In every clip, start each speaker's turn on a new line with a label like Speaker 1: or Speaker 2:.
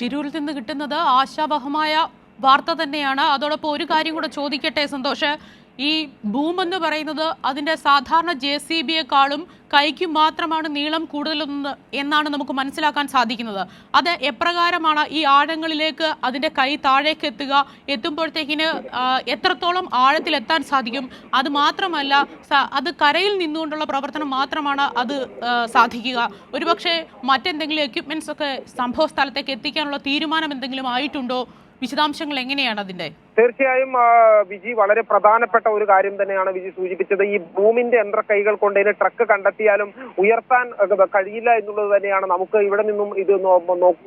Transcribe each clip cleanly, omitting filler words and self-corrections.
Speaker 1: തിരൂരിൽ നിന്ന് കിട്ടുന്നത് ആശാവഹമായ വാർത്ത തന്നെയാണ്. അതോടൊപ്പം ഒരു കാര്യം കൂടെ ചോദിക്കട്ടെ സന്തോഷ്, ഈ ബൂം എന്ന് പറയുന്നത് അതിൻ്റെ സാധാരണ JCB-യെക്കാളും കൈക്ക് മാത്രമാണ് നീളം കൂടുതലെന്ന് എന്നാണ് നമുക്ക് മനസ്സിലാക്കാൻ സാധിക്കുന്നത്. അത് എപ്രകാരമാണ് ഈ ആഴങ്ങളിലേക്ക് അതിൻ്റെ കൈ താഴേക്ക് എത്തുമ്പോഴത്തേക്കിന് എത്രത്തോളം ആഴത്തിലെത്താൻ സാധിക്കും? അത് മാത്രമല്ല, അത് കരയിൽ നിന്നുകൊണ്ടുള്ള പ്രവർത്തനം മാത്രമാണ് അത് സാധിക്കുക. ഒരുപക്ഷെ മറ്റെന്തെങ്കിലും എക്യുപ്മെന്റ്സ് ഒക്കെ സംഭവ സ്ഥലത്തേക്ക് എത്തിക്കാനുള്ള തീരുമാനം എന്തെങ്കിലും ആയിട്ടുണ്ടോ? വിശദാംശങ്ങൾ എങ്ങനെയാണ് അതിന്റെ?
Speaker 2: തീർച്ചയായും വിജി, വളരെ പ്രധാനപ്പെട്ട ഒരു കാര്യം തന്നെയാണ് വിജി സൂചിപ്പിച്ചത്. ഈ ഭൂമിന്റെ യന്ത്രക്കൈകൾ കൊണ്ട് ഇതിന് ട്രക്ക് കണ്ടെത്തിയാലും ഉയർത്താൻ കഴിയില്ല എന്നുള്ളത് തന്നെയാണ് നമുക്ക് ഇവിടെ നിന്നും ഇത്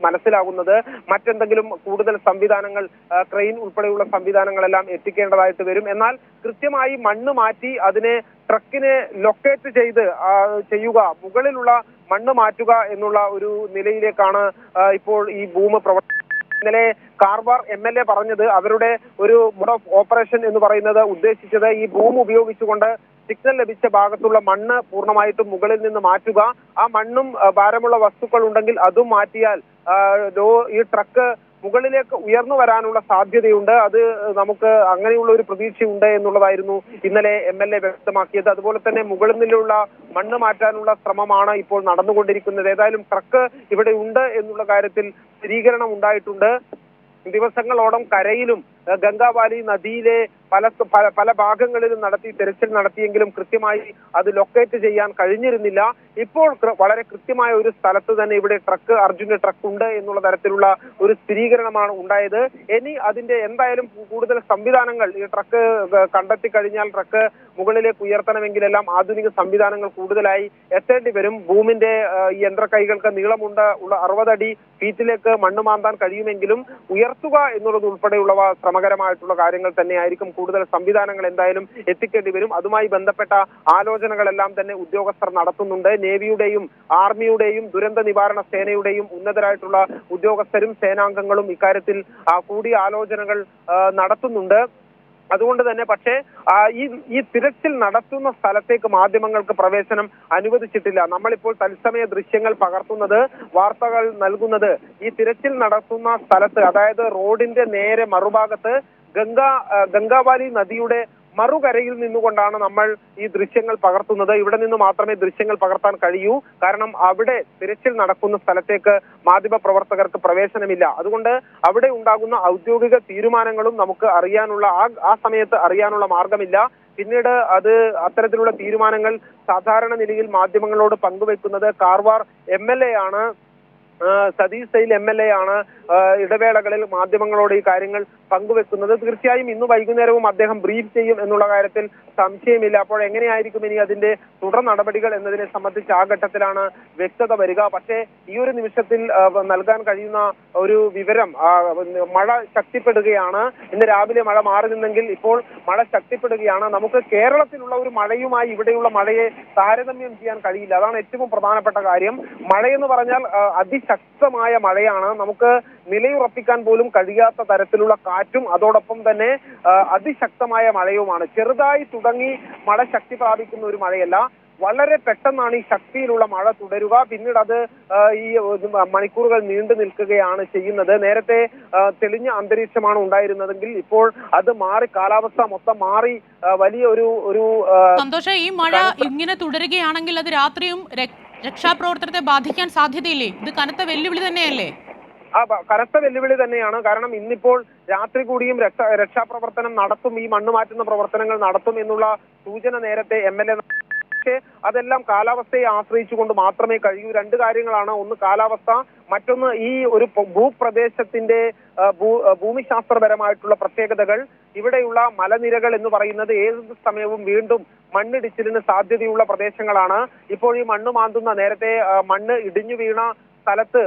Speaker 2: മനസ്സിലാകുന്നത്. മറ്റെന്തെങ്കിലും കൂടുതൽ സംവിധാനങ്ങൾ, ക്രെയിൻ ഉൾപ്പെടെയുള്ള സംവിധാനങ്ങളെല്ലാം എത്തിക്കേണ്ടതായിട്ട് വരും. എന്നാൽ കൃത്യമായി മണ്ണ് മാറ്റി അതിനെ ട്രക്കിനെ ലൊക്കേറ്റ് ചെയ്യുക, മുകളിലുള്ള മണ്ണ് മാറ്റുക എന്നുള്ള ഒരു നിലയിലേക്കാണ് ഇപ്പോൾ ഈ ഭൂമി ഇന്നലെ കാർവാർ MLA പറഞ്ഞത്. അവരുടെ ഒരു മോഡ് ഓഫ് ഓപ്പറേഷൻ എന്ന് പറയുന്നത് ഉദ്ദേശിച്ചത് ഈ ഭൂമി ഉപയോഗിച്ചുകൊണ്ട് സിഗ്നൽ ലഭിച്ച ഭാഗത്തുള്ള മണ്ണ് പൂർണ്ണമായിട്ടും മുകളിൽ നിന്ന് മാറ്റുക. ആ മണ്ണും ഭാരമുള്ള വസ്തുക്കൾ ഉണ്ടെങ്കിൽ അതും മാറ്റിയാൽ ഈ ട്രക്ക് മുകളിലേക്ക് ഉയർന്നു വരാനുള്ള സാധ്യതയുണ്ട്. അത് നമുക്ക് അങ്ങനെയുള്ള ഒരു പ്രതീക്ഷയുണ്ട് എന്നുള്ളതായിരുന്നു ഇന്നലെ MLA വ്യക്തമാക്കിയത്. അതുപോലെ തന്നെ മുകളിൽ നിന്നുള്ള മണ്ണ് മാറ്റാനുള്ള ശ്രമമാണ് ഇപ്പോൾ നടന്നുകൊണ്ടിരിക്കുന്നത്. ഏതായാലും ട്രക്ക് ഇവിടെ ഉണ്ട് എന്നുള്ള കാര്യത്തിൽ സ്ഥിരീകരണം ഉണ്ടായിട്ടുണ്ട്. ദിവസങ്ങളോളം കരയിലും ഗംഗാവാലി നദിയിലെ പല ഭാഗങ്ങളിലും തെരച്ചിൽ നടത്തിയെങ്കിലും കൃത്യമായി അത് ലൊക്കേറ്റ് ചെയ്യാൻ കഴിഞ്ഞിരുന്നില്ല. ഇപ്പോൾ വളരെ കൃത്യമായ ഒരു സ്ഥലത്ത് തന്നെ ഇവിടെ അർജുന്റെ ട്രക്ക് ഉണ്ട് എന്നുള്ള തരത്തിലുള്ള ഒരു സ്ഥിരീകരണമാണ് ഉണ്ടായത്. ഇനി അതിന്റെ എന്തായാലും കൂടുതൽ സംവിധാനങ്ങൾ ഈ ട്രക്ക് കണ്ടെത്തി കഴിഞ്ഞാൽ ട്രക്ക് മുകളിലേക്ക് ഉയർത്തണമെങ്കിലെല്ലാം ആധുനിക സംവിധാനങ്ങൾ കൂടുതലായി എത്തേണ്ടി വരും. ഭൂമിന്റെ യന്ത്രക്കൈകൾക്ക് നീളമുണ്ട്, 60 അടി ഫീറ്റിലേക്ക് മണ്ണ് മാന്താൻ കഴിയുമെങ്കിലും ഉയർത്തുക എന്നുള്ളത് ഉൾപ്പെടെയുള്ളവ ശ്രമകരമായിട്ടുള്ള കാര്യങ്ങൾ തന്നെയായിരിക്കും. കൂടുതൽ സംവിധാനങ്ങൾ എന്തായാലും എത്തിക്കേണ്ടി വരും. അതുമായി ബന്ധപ്പെട്ട ആലോചനകളെല്ലാം തന്നെ ഉദ്യോഗസ്ഥർ നടത്തുന്നുണ്ട്. നേവിയുടെയും ആർമിയുടെയും ദുരന്ത നിവാരണ സേനയുടെയും ഉന്നതരായിട്ടുള്ള ഉദ്യോഗസ്ഥരും സേനാംഗങ്ങളും ഇക്കാര്യത്തിൽ കൂടിയാലോചനകൾ നടത്തുന്നുണ്ട്. അതുകൊണ്ട് തന്നെ പക്ഷേ ഈ തിരച്ചിൽ നടത്തുന്ന സ്ഥലത്തേക്ക് മാധ്യമങ്ങൾക്ക് പ്രവേശനം അനുവദിച്ചിട്ടില്ല. നമ്മളിപ്പോൾ തത്സമയ ദൃശ്യങ്ങൾ പകർത്തുന്നത്, വാർത്തകൾ നൽകുന്നത് ഈ തിരച്ചിൽ നടത്തുന്ന സ്ഥലത്ത്, അതായത് റോഡിന്റെ നേരെ മറുഭാഗത്ത് ഗംഗാവാലി നദിയുടെ മറുകരയിൽ നിന്നുകൊണ്ടാണ് നമ്മൾ ഈ ദൃശ്യങ്ങൾ പകർത്തുന്നത്. ഇവിടെ നിന്ന് മാത്രമേ ദൃശ്യങ്ങൾ പകർത്താൻ കഴിയൂ. കാരണം അവിടെ തിരച്ചിൽ നടക്കുന്ന സ്ഥലത്തേക്ക് മാധ്യമ പ്രവർത്തകർക്ക് പ്രവേശനമില്ല. അതുകൊണ്ട് അവിടെ ഉണ്ടാകുന്ന ഔദ്യോഗിക തീരുമാനങ്ങളും നമുക്ക് ആ സമയത്ത് അറിയാനുള്ള മാർഗമില്ല. പിന്നീട് അത്തരത്തിലുള്ള തീരുമാനങ്ങൾ സാധാരണ നിലയിൽ മാധ്യമങ്ങളോട് പങ്കുവെക്കുന്നത് കാർവാർ MLA ആണ്. സതീഷ് സൈൽ MLA ആണ് ഇടവേളകളിൽ മാധ്യമങ്ങളോട് ഈ കാര്യങ്ങൾ പങ്കുവെക്കുന്നത്. തീർച്ചയായും ഇന്ന് വൈകുന്നേരവും അദ്ദേഹം ബ്രീഫ് ചെയ്യും എന്നുള്ള കാര്യത്തിൽ സംശയമില്ല. അപ്പോൾ എങ്ങനെയായിരിക്കും ഇനി അതിന്റെ തുടർ നടപടികൾ എന്നതിനെ സംബന്ധിച്ച് ആ ഘട്ടത്തിലാണ് വ്യക്തത വരിക. പക്ഷേ ഈ ഒരു നിമിഷത്തിൽ നൽകാൻ കഴിയുന്ന ഒരു വിവരം, മഴ ശക്തിപ്പെടുകയാണ്. ഇന്ന് രാവിലെ മഴ മാറി നിന്നെങ്കിൽ ഇപ്പോൾ മഴ ശക്തിപ്പെടുകയാണ്. നമുക്ക് കേരളത്തിലുള്ള ഒരു മഴയുമായി ഇവിടെയുള്ള മഴയെ താരതമ്യം ചെയ്യാൻ കഴിയില്ല. അതാണ് ഏറ്റവും പ്രധാനപ്പെട്ട കാര്യം. മഴയെന്ന് പറഞ്ഞാൽ അതിശക്തമായ മഴയാണ്. നമുക്ക് നിലയുറപ്പിക്കാൻ പോലും കഴിയാത്ത തരത്തിലുള്ള കാറ്റും അതോടൊപ്പം തന്നെ അതിശക്തമായ മഴയുമാണ്. ചെറുതായി തുടങ്ങി മഴ ശക്തി പ്രാപിക്കുന്ന ഒരു മഴയല്ല. വളരെ പെട്ടെന്നാണ് ഈ ശക്തിയിലുള്ള മഴ തുടരുക. പിന്നീട് അത് ഈ മണിക്കൂറുകൾ നീണ്ടു നിൽക്കുകയാണ് ചെയ്യുന്നത്. നേരത്തെ തെളിഞ്ഞ അന്തരീക്ഷമാണ് ഉണ്ടായിരുന്നതെങ്കിൽ ഇപ്പോൾ അത് മാറി, കാലാവസ്ഥ മൊത്തം മാറി വലിയ ഒരു
Speaker 1: സന്തോഷം. ഈ മഴ ഇങ്ങനെ തുടരുകയാണെങ്കിൽ അത് രാത്രിയും രക്ഷാപ്രവർത്തനത്തെ ബാധിക്കാൻ സാധ്യതയില്ലേ? ഇത് കനത്ത വെല്ലുവിളി തന്നെയല്ലേ?
Speaker 2: കനത്ത വെല്ലുവിളി തന്നെയാണ്. കാരണം ഇന്നിപ്പോൾ രാത്രി കൂടിയും രക്ഷാപ്രവർത്തനം നടത്തും, ഈ മണ്ണ് മാറ്റുന്ന പ്രവർത്തനങ്ങൾ നടത്തും എന്നുള്ള സൂചന നേരത്തെ MLA. പക്ഷേ അതെല്ലാം കാലാവസ്ഥയെ ആശ്രയിച്ചുകൊണ്ട് മാത്രമേ കഴിയൂ. രണ്ട് കാര്യങ്ങളാണ്. ഒന്ന് കാലാവസ്ഥ, മറ്റൊന്ന് ഈ ഒരു ഭൂപ്രദേശത്തിന്റെ ഭൂമിശാസ്ത്രപരമായിട്ടുള്ള പ്രത്യേകതകൾ. ഇവിടെയുള്ള മലനിരകൾ എന്ന് പറയുന്നത് ഏത് സമയവും വീണ്ടും മണ്ണിടിച്ചിലിന് സാധ്യതയുള്ള പ്രദേശങ്ങളാണ്. ഇപ്പോൾ ഈ മണ്ണ് മാന്തുന്ന, നേരത്തെ മണ്ണ് ഇടിഞ്ഞു വീണ സ്ഥലത്ത്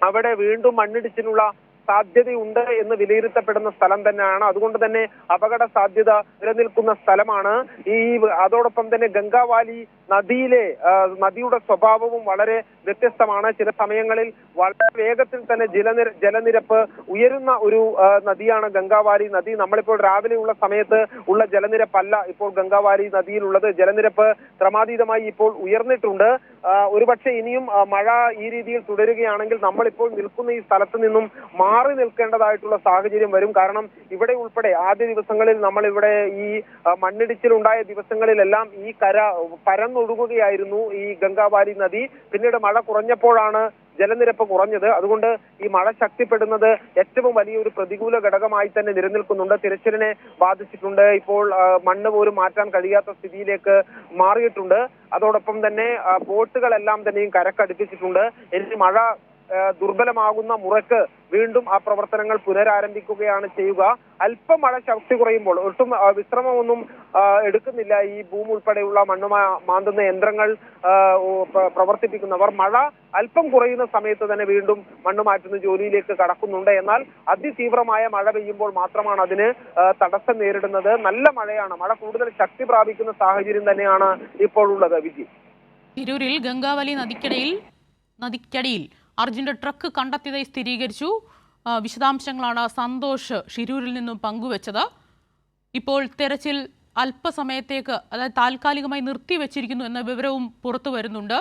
Speaker 2: അവിടെ വീണ്ടും മണ്ണിടിച്ചിലുള്ള സാധ്യതയുണ്ട് എന്ന് വിലയിരുത്തപ്പെടുന്ന സ്ഥലം തന്നെയാണ്. അതുകൊണ്ട് തന്നെ അപകട സാധ്യത നിലനിൽക്കുന്ന സ്ഥലമാണ്. അതോടൊപ്പം തന്നെ ഗംഗാവാലി നദിയുടെ സ്വഭാവവും വളരെ വ്യത്യസ്തമാണ്. ചില സമയങ്ങളിൽ വളരെ വേഗത്തിൽ തന്നെ ജലനിരപ്പ് ഉയരുന്ന ഒരു നദിയാണ് ഗംഗാവാലി നദി. നമ്മളിപ്പോൾ രാവിലെയുള്ള സമയത്ത് ഉള്ള ജലനിരപ്പല്ല ഇപ്പോൾ ഗംഗാവാലി നദിയിലുള്ളത്. ജലനിരപ്പ് ക്രമാതീതമായി ഇപ്പോൾ ഉയർന്നിട്ടുണ്ട്. ഒരുപക്ഷെ ഇനിയും മഴ ഈ രീതിയിൽ തുടരുകയാണെങ്കിൽ നമ്മളിപ്പോൾ നിൽക്കുന്ന ഈ സ്ഥലത്ത് നിന്നും മാറി നിൽക്കേണ്ടതായിട്ടുള്ള സാഹചര്യം വരും. കാരണം ഇവിടെ ഉൾപ്പെടെ ആദ്യ ദിവസങ്ങളിൽ നമ്മൾ ഇവിടെ ഈ മണ്ണിടിച്ചിലുണ്ടായ ദിവസങ്ങളിലെല്ലാം ഈ കര പരന്നൊഴുകുകയായിരുന്നു ഈ ഗംഗാവാലി നദി. പിന്നീട് മഴ കുറഞ്ഞപ്പോഴാണ് ജലനിരപ്പ് കുറഞ്ഞത്. അതുകൊണ്ട് ഈ മഴ ശക്തിപ്പെടുന്നത് ഏറ്റവും വലിയൊരു പ്രതികൂല ഘടകമായി തന്നെ നിലനിൽക്കുന്നുണ്ട്. തിരച്ചിലിനെ ബാധിച്ചിട്ടുണ്ട്. ഇപ്പോൾ മണ്ണ് പോലും മാറ്റാൻ കഴിയാത്ത സ്ഥിതിയിലേക്ക് മാറിയിട്ടുണ്ട്. അതോടൊപ്പം തന്നെ ബോട്ടുകളെല്ലാം തന്നെയും കരക്കടുപ്പിച്ചിട്ടുണ്ട്. ഇനി മഴ ദുർബലമാകുന്ന മുറയ്ക്ക് വീണ്ടും ആ പ്രവർത്തനങ്ങൾ പുനരാരംഭിക്കുകയാണ് ചെയ്യുക. അല്പം മഴ ശക്തി കുറയുമ്പോൾ ഒട്ടും വിശ്രമമൊന്നും എടുക്കുന്നില്ല ഈ ഭൂമി ഉൾപ്പെടെയുള്ള മണ്ണ് മാന്തുന്ന യന്ത്രങ്ങൾ പ്രവർത്തിപ്പിക്കുന്നവർ. മഴ അല്പം കുറയുന്ന സമയത്ത് തന്നെ വീണ്ടും മണ്ണ് മാറ്റുന്ന ജോലിയിലേക്ക് കടക്കുന്നുണ്ട്. എന്നാൽ അതിതീവ്രമായ മഴ പെയ്യുമ്പോൾ മാത്രമാണ് അതിന് തടസ്സം നേരിടുന്നത്. നല്ല മഴയാണ്. മഴ കൂടുതൽ ശക്തി പ്രാപിക്കുന്ന സാഹചര്യം തന്നെയാണ് ഇപ്പോൾ ഉള്ളത്. വിജി,
Speaker 1: തിരൂരിൽ ഗംഗാവലി നദിക്കടിയിൽ അർജുന്റെ ട്രക്ക് കണ്ടെത്തിയതായി സ്ഥിരീകരിച്ചു. വിശദാംശങ്ങളാണ് സന്തോഷ് ഷിരൂരിൽ നിന്നും പങ്കുവച്ചത്. ഇപ്പോൾ തെരച്ചിൽ അല്പസമയത്തേക്ക്, അതായത് താൽക്കാലികമായി നിർത്തിവെച്ചിരിക്കുന്നു എന്ന വിവരവും പുറത്തു വരുന്നുണ്ട്.